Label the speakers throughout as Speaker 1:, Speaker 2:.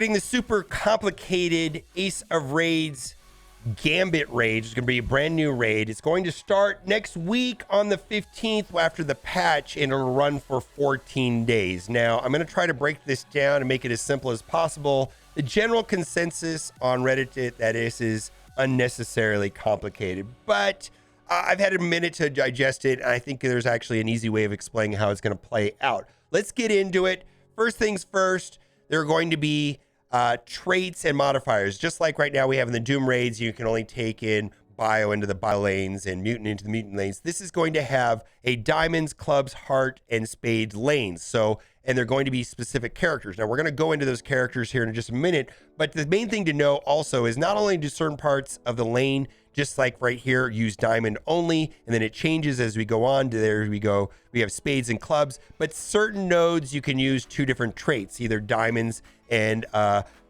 Speaker 1: Being the super complicated Ace of Raids Gambit raid. It's going to be a brand new raid. It's going to start next week on the 15th after the patch, and it'll run for 14 days. Now, I'm going to try to break this down and make it as simple as possible. The general consensus on Reddit is that this is unnecessarily complicated, but I've had a minute to digest it, and I think there's actually an easy way of explaining how it's going to play out. Let's get into it. First things first, there are going to be traits and modifiers. Just like right now we have in the Doom raids, you can only take in bio into the bio lanes and mutant into the mutant lanes. This is going to have a diamonds, clubs, heart, and spades lanes. So, and they're going to be specific characters. Now we're going to go into those characters here in just a minute, but the main thing to know also is not only do certain parts of the lane, just like right here, use diamond only, and then it changes as we go on. There we go. We have spades and clubs, but certain nodes you can use two different traits, either diamonds and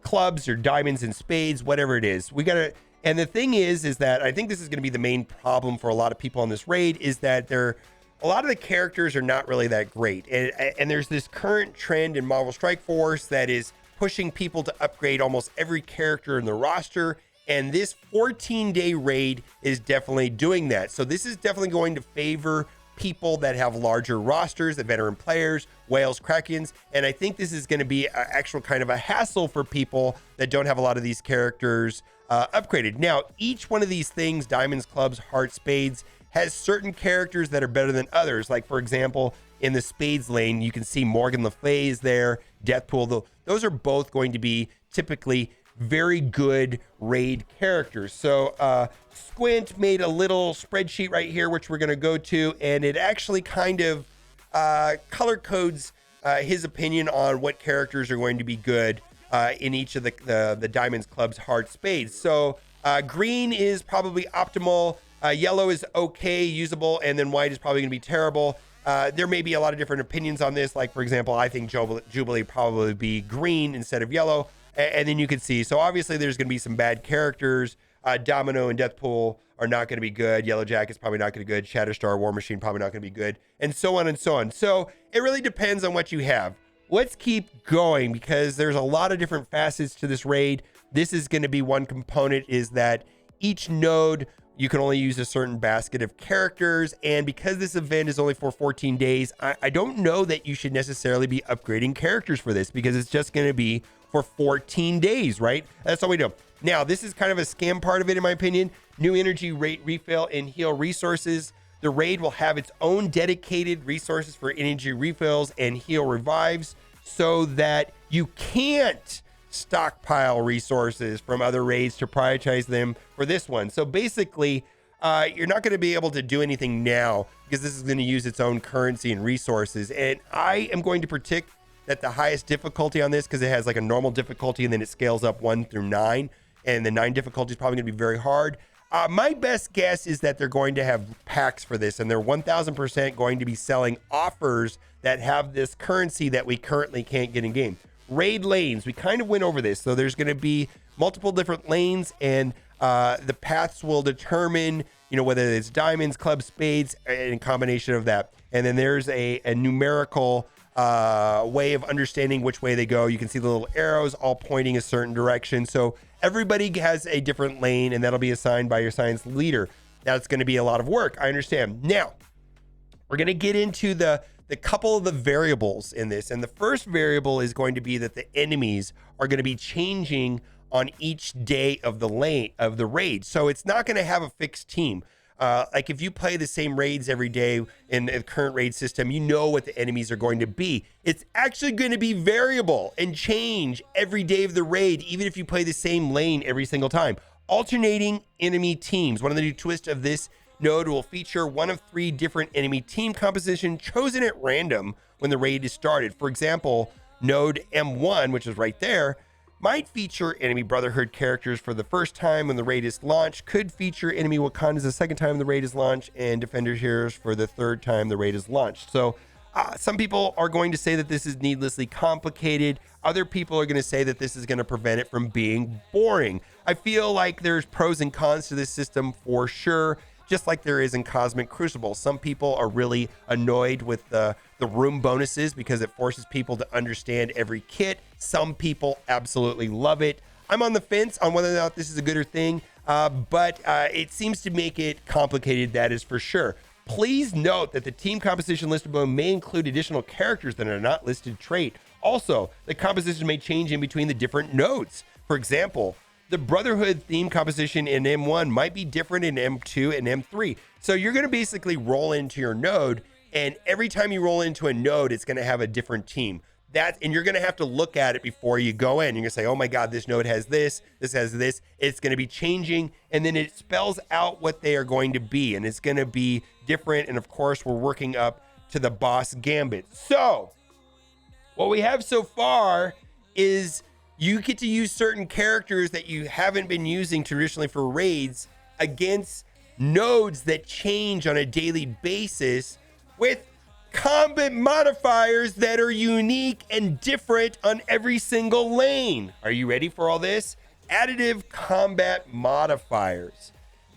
Speaker 1: clubs or diamonds and spades, whatever it is. We gotta, and the thing is that I think this is going to be the main problem for a lot of people on this raid is that a lot of the characters are not really that great, and there's this current trend in Marvel Strike Force that is pushing people to upgrade almost every character in the roster. And this 14-day raid is definitely doing that. So this is definitely going to favor people that have larger rosters, the veteran players, whales, krakens. And I think this is going to be an actual kind of a hassle for people that don't have a lot of these characters upgraded. Now, each one of these things, diamonds, clubs, hearts, spades, has certain characters that are better than others. Like, for example, in the spades lane, you can see Morgan Le Fay is there, Deathpool. Those are both going to be typically very good raid characters. So Squint made a little spreadsheet right here, which we're going to go to, and it actually kind of color codes his opinion on what characters are going to be good in each of the diamonds, clubs, hearts, spades. So green is probably optimal, yellow is okay, usable, and then white is probably going to be terrible. There may be a lot of different opinions on this. Like, for example, I think Jubilee probably be green instead of yellow. And then you can see, so obviously there's going to be some bad characters. Domino and Deathpool are not going to be good. Yellow Jacket's probably not going to be good. Shatterstar, War Machine probably not going to be good, and so on and so on. So it really depends on what you have. Let's keep going because there's a lot of different facets to this raid. This is going to be one component, is that each node, you can only use a certain basket of characters. And because this event is only for 14 days, I don't know that you should necessarily be upgrading characters for this, because it's just going to be for 14 days, right? That's all we do. Now, this is kind of a scam part of it, in my opinion. New energy rate refill and heal resources. The raid will have its own dedicated resources for energy refills and heal revives, so that you can't stockpile resources from other raids to prioritize them for this one. So basically, you're not going to be able to do anything now because this is going to use its own currency and resources. And I am going to predict that the highest difficulty on this, because it has like a normal difficulty and then it scales up 1 through 9, and the 9 difficulty is probably going to be very hard. My best guess is that they're going to have packs for this, and they're 1000% going to be selling offers that have this currency that we currently can't get in game. Raid lanes, we kind of went over this. So there's going to be multiple different lanes, and the paths will determine, whether it's diamonds, clubs, spades, and a combination of that. And then there's a numerical way of understanding which way they go. You can see the little arrows all pointing a certain direction. So everybody has a different lane, and that'll be assigned by your science leader. That's going to be a lot of work, I understand. Now, we're going to get into the couple of the variables in this. And the first variable is going to be that the enemies are going to be changing on each day of the raid. So it's not going to have a fixed team. Like if you play the same raids every day in the current raid system, you know what the enemies are going to be. It's actually going to be variable and change every day of the raid, even if you play the same lane every single time. Alternating enemy teams. One of the new twists of this node will feature one of 3 different enemy team composition chosen at random when the raid is started. For example, node M1, which is right there, might feature enemy Brotherhood characters for the first time when the raid is launched, could feature enemy Wakandas the second time the raid is launched, and Defender heroes for the third time the raid is launched. So some people are going to say that this is needlessly complicated. Other people are going to say that this is going to prevent it from being boring. I feel like there's pros and cons to this system for sure. just like there is in Cosmic Crucible. Some people are really annoyed with the room bonuses because it forces people to understand every kit. Some people absolutely love it. I'm on the fence on whether or not this is a good thing, but it seems to make it complicated, that is for sure. Please note that the team composition listed below may include additional characters that are not listed trait. Also, the composition may change in between the different nodes. For example, the Brotherhood theme composition in M1 might be different in M2 and M3. So you're going to basically roll into your node, and every time you roll into a node, it's going to have a different team. And you're going to have to look at it before you go in. You're going to say, oh my God, this node has this has this. It's going to be changing. And then it spells out what they are going to be. And it's going to be different. And of course, we're working up to the boss Gambit. So what we have so far is you get to use certain characters that you haven't been using traditionally for raids against nodes that change on a daily basis with combat modifiers that are unique and different on every single lane. Are you ready for all this? Additive combat modifiers.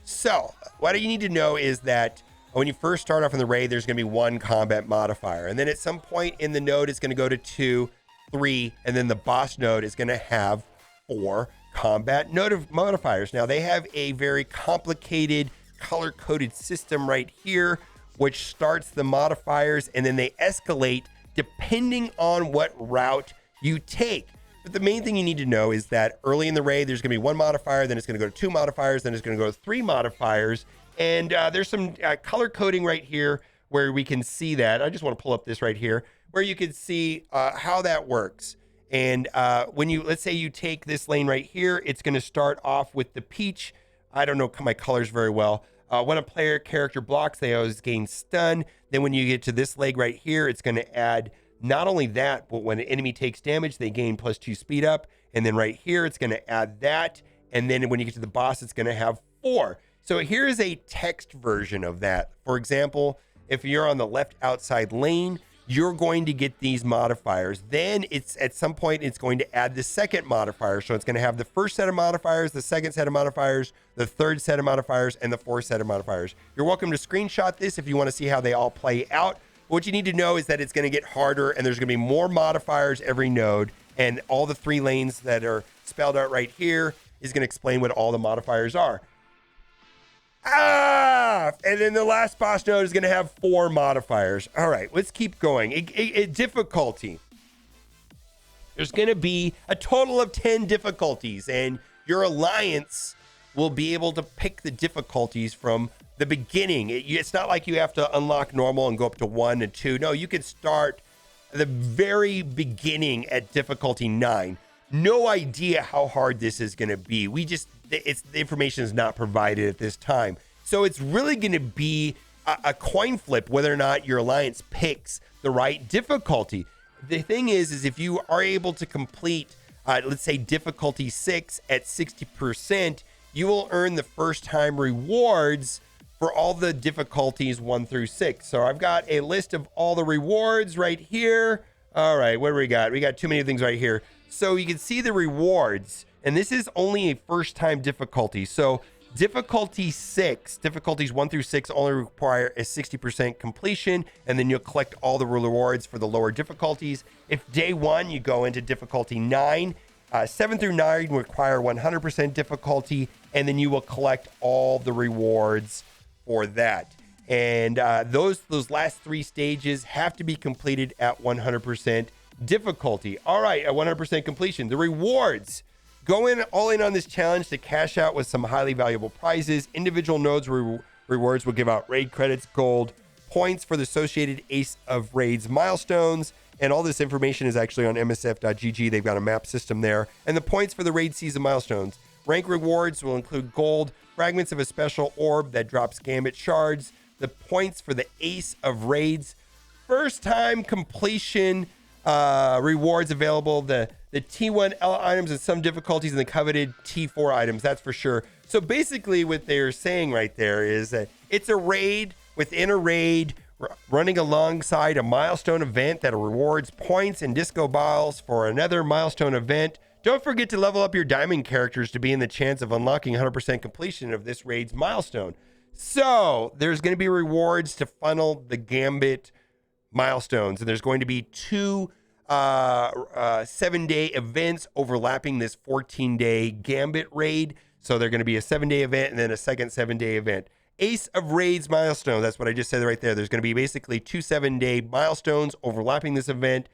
Speaker 1: So what you need to know is that when you first start off in the raid, there's going to be one combat modifier. And then at some point in the node, it's going to go to 2, 3, and then the boss node is going to have 4 combat node modifiers. Now they have a very complicated color-coded system right here, which starts the modifiers, and then they escalate depending on what route you take. But the main thing you need to know is that early in the raid, there's going to be 1 modifier, then it's going to go to 2 modifiers, then it's going to go to 3 modifiers. And there's some color coding right here where we can see that. I just want to pull up this right here where you can see how that works. And when let's say you take this lane right here, it's going to start off with the peach. I don't know my colors very well. When a player character blocks, they always gain stun. Then when you get to this leg right here, it's going to add not only that, but when an enemy takes damage, they gain +2 speed up. And then right here, it's going to add that. And then when you get to the boss, it's going to have 4. So here's a text version of that. For example, if you're on the left outside lane, you're going to get these modifiers. Then it's at some point, it's going to add the second modifier. So it's going to have the first set of modifiers, the second set of modifiers, the third set of modifiers, and the fourth set of modifiers. You're welcome to screenshot this if you want to see how they all play out. What you need to know is that it's going to get harder, and there's going to be more modifiers every node, and all the 3 lanes that are spelled out right here is going to explain what all the modifiers are. And then the last boss node is going to have 4 modifiers. All right, let's keep going. Difficulty. There's going to be a total of 10 difficulties, and your alliance will be able to pick the difficulties from the beginning. It's not like you have to unlock normal and go up to 1 and 2. No, you can start at the very beginning at difficulty 9. No idea how hard this is going to be. The information is not provided at this time. So it's really going to be a coin flip whether or not your alliance picks the right difficulty. The thing is if you are able to complete, let's say difficulty 6 at 60%, you will earn the first time rewards for all the difficulties 1 through 6. So I've got a list of all the rewards right here. All right, what do we got? We got too many things right here. So you can see the rewards, and this is only a first time difficulty. So difficulty 6, difficulties 1 through 6 only require a 60% completion, and then you'll collect all the rewards for the lower difficulties. If day 1, you go into difficulty 9, 7 through 9 require 100% difficulty, and then you will collect all the rewards for that. And those last 3 stages have to be completed at 100% difficulty. All right, at 100% completion. The rewards. Go all in on this challenge to cash out with some highly valuable prizes. Individual nodes rewards will give out raid credits, gold, points for the associated Ace of Raids milestones. And all this information is actually on msf.gg. They've got a map system there. And the points for the raid season milestones. Rank rewards will include gold, fragments of a special orb that drops Gambit shards, the points for the Ace of Raids, first time completion rewards available, the T1 L items and some difficulties, and the coveted T4 items, that's for sure. So basically what they're saying right there is that it's a raid within a raid running alongside a milestone event that rewards points and disco balls for another milestone event. Don't forget to level up your diamond characters to be in the chance of unlocking 100% completion of this raid's milestone. So there's going to be rewards to funnel the Gambit milestones, and there's going to be two 7-day events overlapping this 14-day Gambit raid. So they're going to be a 7-day event and then a second 7-day event. Ace of Raids milestone. That's what I just said right there. There's going to be basically two 7-day milestones overlapping this event.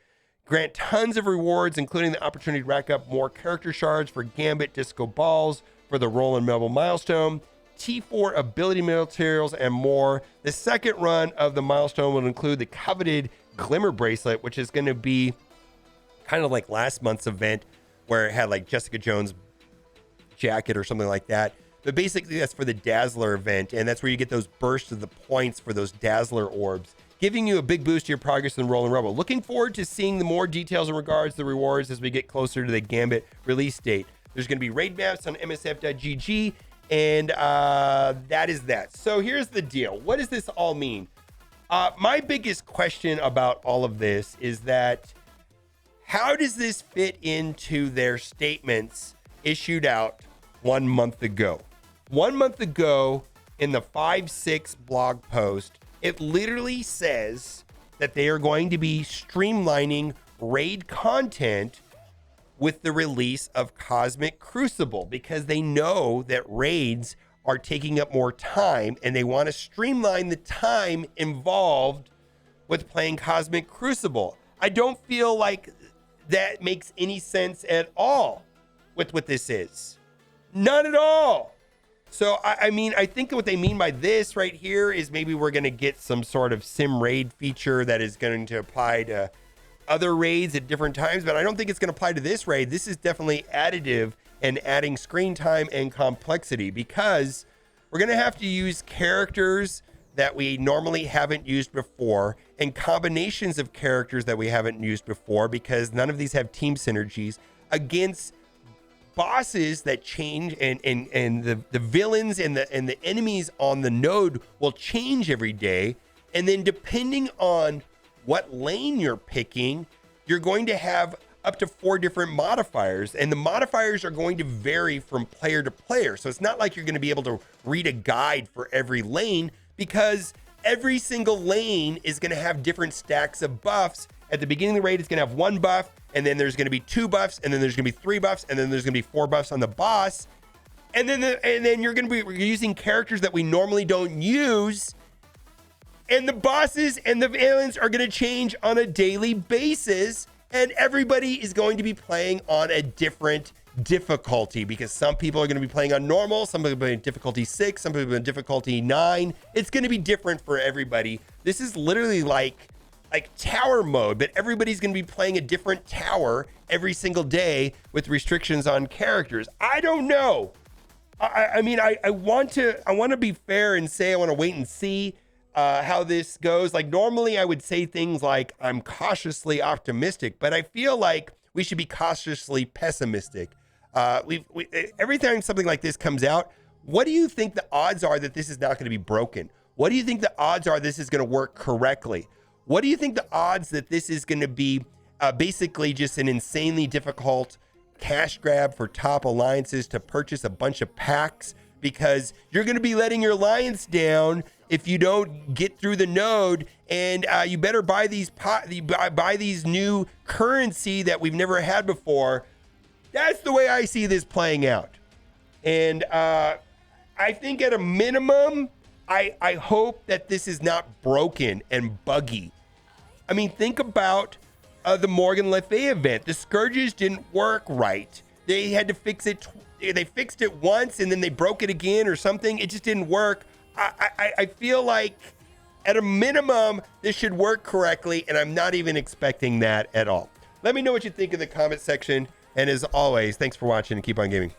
Speaker 1: Grant tons of rewards, including the opportunity to rack up more character shards for Gambit Disco Balls for the Roll and Rebel milestone, T4 ability materials, and more. The second run of the milestone will include the coveted Glimmer Bracelet, which is going to be kind of like last month's event where it had like Jessica Jones jacket or something like that. But basically that's for the Dazzler event, and that's where you get those bursts of the points for those Dazzler orbs, giving you a big boost to your progress in Roll and Rebel. Looking forward to seeing the more details in regards to the rewards as we get closer to the Gambit release date. There's going to be raid maps on msf.gg, and that is that. So here's the deal. What does this all mean? My biggest question about all of this is that how does this fit into their statements issued out 1 month ago? 1 month ago in the 5/6 blog post, it literally says that they are going to be streamlining raid content with the release of Cosmic Crucible because they know that raids are taking up more time and they want to streamline the time involved with playing Cosmic Crucible. I don't feel like that makes any sense at all with what this is. None at all. So, I mean, I think what they mean by this right here is maybe we're going to get some sort of sim raid feature that is going to apply to other raids at different times, but I don't think it's going to apply to this raid. This is definitely additive and adding screen time and complexity because we're going to have to use characters that we normally haven't used before and combinations of characters that we haven't used before because none of these have team synergies against bosses that change, and the villains and the enemies on the node will change every day. And then depending on what lane you're picking, you're going to have up to 4 different modifiers, and the modifiers are going to vary from player to player. So it's not like you're going to be able to read a guide for every lane because every single lane is going to have different stacks of buffs. At the beginning of the raid, it's going to have 1 buff, and then there's going to be 2 buffs, and then there's going to be 3 buffs, and then there's going to be 4 buffs on the boss. And then you're going to be using characters that we normally don't use. And the bosses and the villains are going to change on a daily basis, and everybody is going to be playing on a different difficulty because some people are going to be playing on normal, some people are playing difficulty 6, some people are difficulty 9. It's going to be different for everybody. This is literally like tower mode, but everybody's going to be playing a different tower every single day with restrictions on characters. I don't know. I mean, I want to be fair and say I want to wait and see how this goes. Like normally I would say things like I'm cautiously optimistic, but I feel like we should be cautiously pessimistic. Every time something like this comes out, what do you think the odds are that this is not going to be broken? What do you think the odds are this is going to work correctly? What do you think the odds that this is going to be basically just an insanely difficult cash grab for top alliances to purchase a bunch of packs because you're going to be letting your alliance down if you don't get through the node, and you better buy these buy these new currency that we've never had before. That's the way I see this playing out. And I think at a minimum, I hope that this is not broken and buggy. I mean, think about the Morgan Le Fay event. The Scourges didn't work right. They had to fix it. They fixed it once and then they broke it again or something. It just didn't work. I feel like at a minimum, this should work correctly, and I'm not even expecting that at all. Let me know what you think in the comment section. And as always, thanks for watching and keep on gaming.